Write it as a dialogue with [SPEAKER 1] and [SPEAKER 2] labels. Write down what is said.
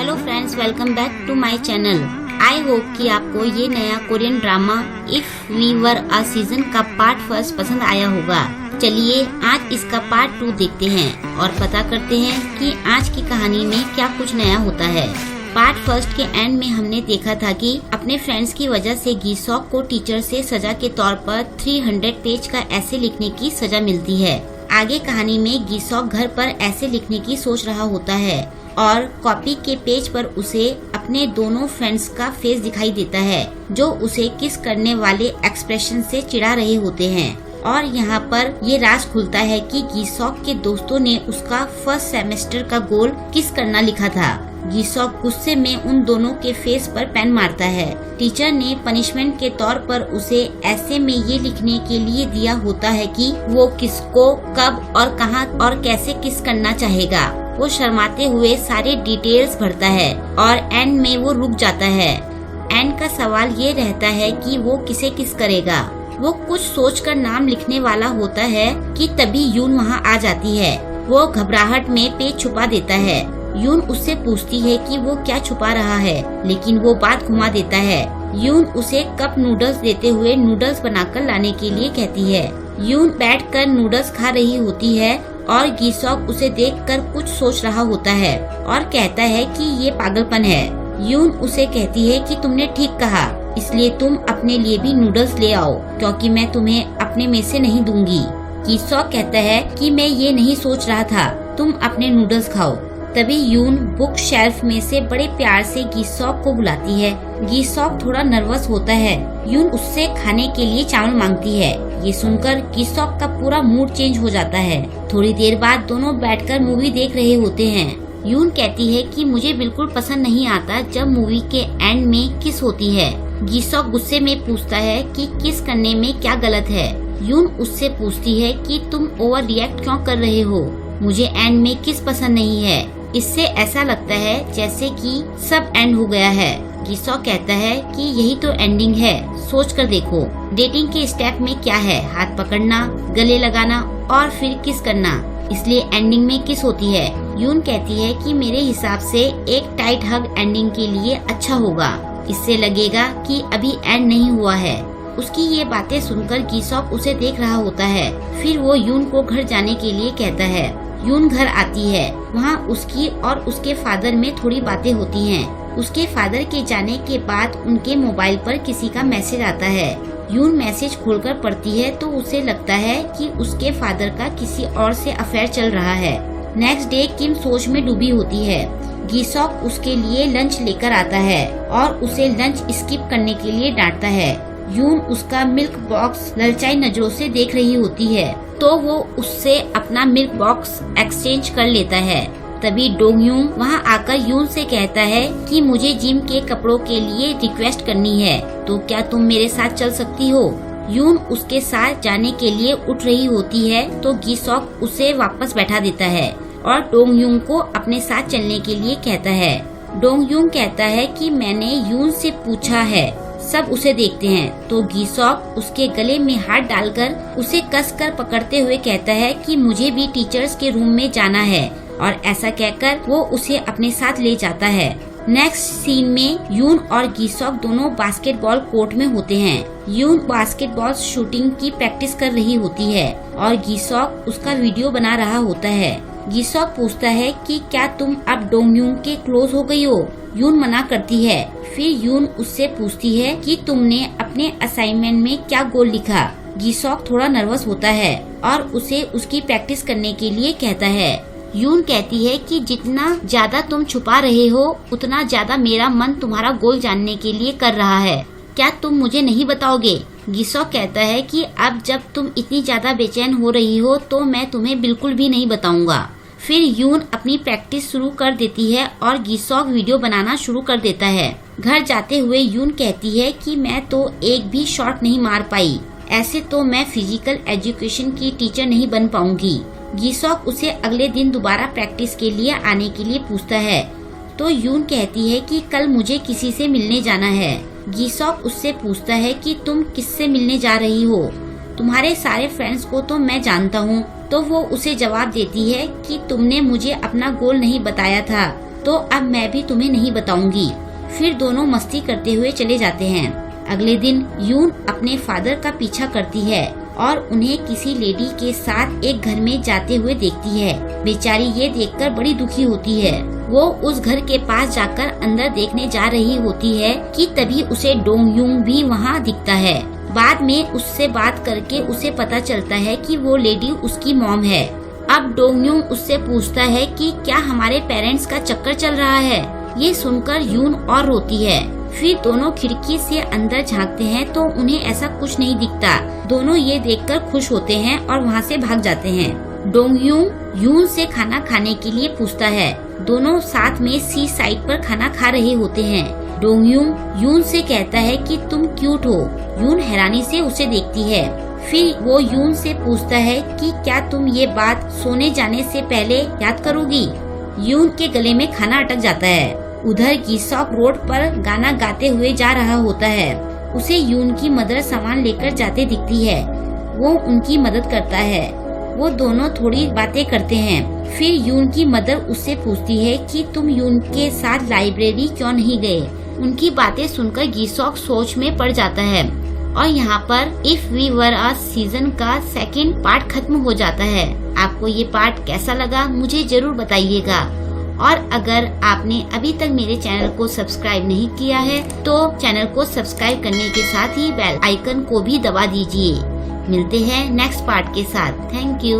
[SPEAKER 1] Hello friends, welcome back to my channel. I hope कि आपको ये नया Korean drama if we were a season का part first पसंद आया होगा। चलिए आज इसका पार्ट 2 देखते हैं और पता करते हैं कि आज की कहानी में क्या कुछ नया होता है। पार्ट फर्स्ट के एंड में हमने देखा था कि अपने फ्रेंड्स की वजह से गीसॉक को टीचर से सजा के तौर पर 300 पेज का ऐसे लिखने की सजा मिलती है। आगे कहानी में गीसॉक घर पर ऐसे लिखने की सोच रहा होता है और कॉपी के पेज पर उसे अपने दोनों फ्रेंड्स का फेस दिखाई देता है जो उसे किस करने वाले एक्सप्रेशन से चिढ़ा रहे होते हैं। और यहाँ पर ये राज खुलता है कि गीसॉक के दोस्तों ने उसका फर्स्ट सेमेस्टर का गोल किस करना लिखा था। गीसॉक गुस्से में उन दोनों के फेस पर पेन मारता है। टीचर ने पनिशमेंट के तौर पर उसे ऐसे में ये लिखने के लिए दिया होता है कि वो किसको कब और कहां और कैसे किस करना चाहेगा। वो शर्माते हुए सारे डिटेल्स भरता है और एंड में वो रुक जाता है। एंड का सवाल ये रहता है कि वो किसे किस करेगा। वो कुछ सोचकर नाम लिखने वाला होता है कि तभी यून वहाँ आ जाती है। वो घबराहट में पेज छुपा देता है। यून उससे पूछती है कि वो क्या छुपा रहा है, लेकिन वो बात घुमा देता है। यून उसे कप नूडल्स देते हुए नूडल्स बनाकर लाने के लिए कहती है। यून बैठकर नूडल्स खा रही होती है और गीसॉक उसे देखकर कुछ सोच रहा होता है और कहता है कि ये पागलपन है। यून उसे कहती है कि तुमने ठीक कहा, इसलिए तुम अपने लिए भी नूडल्स ले आओ क्योंकि मैं तुम्हें अपने में से नहीं दूंगी। गीसॉक कहता है कि मैं ये नहीं सोच रहा था, तुम अपने नूडल्स खाओ। तभी यून बुक शेल्फ में से बड़े प्यार से गीसॉक को बुलाती है। गीसॉक थोड़ा नर्वस होता है। यून उससे खाने के लिए चावल मांगती है। ये सुनकर गीसॉक का पूरा मूड चेंज हो जाता है। थोड़ी देर बाद दोनों बैठकर मूवी देख रहे होते हैं। यून कहती है कि मुझे बिल्कुल पसंद नहीं आता जब मूवी के एंड में किस होती है। गीसॉक गुस्से में पूछता है कि किस करने में क्या गलत है। यून उससे पूछती है कि तुम ओवर रिएक्ट क्यों कर रहे हो, मुझे एंड में किस पसंद नहीं है। इससे ऐसा लगता है जैसे कि सब एंड हो गया है। गीसॉक कहता है कि यही तो एंडिंग है, सोच कर देखो। डेटिंग के स्टेप में क्या है, हाथ पकड़ना, गले लगाना और फिर किस करना, इसलिए एंडिंग में किस होती है। यून कहती है कि मेरे हिसाब से एक टाइट हग एंडिंग के लिए अच्छा होगा, इससे लगेगा कि अभी एंड नहीं हुआ है। उसकी ये बातें सुनकर गीसॉक उसे देख रहा होता है। फिर वो यून को घर जाने के लिए कहता है। यून घर आती है। वहाँ उसकी और उसके फादर में थोड़ी बातें होती हैं। उसके फादर के जाने के बाद उनके मोबाइल पर किसी का मैसेज आता है। यून मैसेज खोलकर पढ़ती है तो उसे लगता है कि उसके फादर का किसी और से अफेयर चल रहा है। नेक्स्ट डे किम सोच में डूबी होती है। गीसॉक उसके लिए लंच लेकर आता है और उसे लंच स्किप करने के लिए डांटता है। यून उसका मिल्क बॉक्स ललचाई नजरों से देख रही होती है तो वो उससे अपना मिल्क बॉक्स एक्सचेंज कर लेता है। तभी डोंगयूंग वहाँ आकर यून से कहता है कि मुझे जिम के कपड़ों के लिए रिक्वेस्ट करनी है, तो क्या तुम मेरे साथ चल सकती हो। यून उसके साथ जाने के लिए उठ रही होती है तो गीसॉक उसे वापस बैठा देता है और डोंगयूंग को अपने साथ चलने के लिए कहता है। डोंगयूंग कहता है कि मैंने यून से पूछा है। सब उसे देखते हैं तो गीसॉक उसके गले में हाथ डालकर उसे कसकर पकड़ते हुए कहता है कि मुझे भी टीचर्स के रूम में जाना है, और ऐसा कहकर वो उसे अपने साथ ले जाता है। नेक्स्ट सीन में यून और गीसॉक दोनों बास्केटबॉल कोर्ट में होते हैं। यून बास्केटबॉल शूटिंग की प्रैक्टिस कर रही होती है और गीसॉक उसका वीडियो बना रहा होता है। गीसॉक पूछता है कि क्या तुम अब डोंगयूंग के क्लोज हो गई हो। यून मना करती है। फिर यून उससे पूछती है कि तुमने अपने असाइनमेंट में क्या गोल लिखा। गीसॉक थोड़ा नर्वस होता है और उसे उसकी प्रैक्टिस करने के लिए कहता है। यून कहती है कि जितना ज्यादा तुम छुपा रहे हो उतना ज्यादा मेरा मन तुम्हारा गोल जानने के लिए कर रहा है, क्या तुम मुझे नहीं बताओगे। गीसॉक कहता है कि अब जब तुम इतनी ज्यादा बेचैन हो रही हो तो मैं तुम्हें बिल्कुल भी नहीं बताऊंगा। फिर यून अपनी प्रैक्टिस शुरू कर देती है और गीसॉक वीडियो बनाना शुरू कर देता है। घर जाते हुए यून कहती है कि मैं तो एक भी शॉट नहीं मार पाई, ऐसे तो मैं फिजिकल एजुकेशन की टीचर नहीं बन पाऊंगी। गीसॉक उसे अगले दिन दोबारा प्रैक्टिस के लिए आने के लिए पूछता है तो यून कहती है कि कल मुझे किसी से मिलने जाना है। गीसॉक उससे पूछता है कि तुम किससे मिलने जा रही हो, तुम्हारे सारे फ्रेंड्स को तो मैं जानता हूँ। तो वो उसे जवाब देती है कि तुमने मुझे अपना गोल नहीं बताया था, तो अब मैं भी तुम्हें नहीं बताऊंगी। फिर दोनों मस्ती करते हुए चले जाते हैं। अगले दिन यून अपने फादर का पीछा करती है और उन्हें किसी लेडी के साथ एक घर में जाते हुए देखती है। बेचारी ये देखकर बड़ी दुखी होती है। वो उस घर के पास जाकर अंदर देखने जा रही होती है कि तभी उसे डोंग यूंग भी वहाँ दिखता है। बाद में उससे बात करके उसे पता चलता है कि वो लेडी उसकी मॉम है। अब डोंग यूंग उससे पूछता है कि क्या हमारे पेरेंट्स का चक्कर चल रहा है। ये सुनकर यून और रोती है। फिर दोनों खिड़की से अंदर झांकते हैं तो उन्हें ऐसा कुछ नहीं दिखता। दोनों ये देखकर खुश होते हैं और वहाँ से भाग जाते हैं। डोंग यूंग यून से खाना खाने के लिए पूछता है। दोनों साथ में सी साइड पर खाना खा रहे होते हैं। डोंग यूंग यून से कहता है कि तुम क्यूट हो। यून हैरानी से उसे देखती है। फिर वो यून से पूछता है कि क्या तुम ये बात सोने जाने से पहले याद करोगी। यून के गले में खाना अटक जाता है। उधर गिसॉक रोड पर गाना गाते हुए जा रहा होता है। उसे यून की मदर सामान लेकर जाते दिखती है। वो उनकी मदद करता है। वो दोनों थोड़ी बातें करते हैं। फिर यून की मदर उससे पूछती है कि तुम यून के साथ लाइब्रेरी क्यों नहीं गए। उनकी बातें सुनकर गिसॉक सोच में पड़ जाता है और यहाँ पर if we were a season का सेकंड पार्ट खत्म हो जाता है। आपको ये पार्ट कैसा लगा मुझे जरूर बताइएगा। और अगर आपने अभी तक मेरे चैनल को सब्सक्राइब नहीं किया है तो चैनल को सब्सक्राइब करने के साथ ही बेल आइकन को भी दबा दीजिए। मिलते हैं नेक्स्ट पार्ट के साथ। Thank you.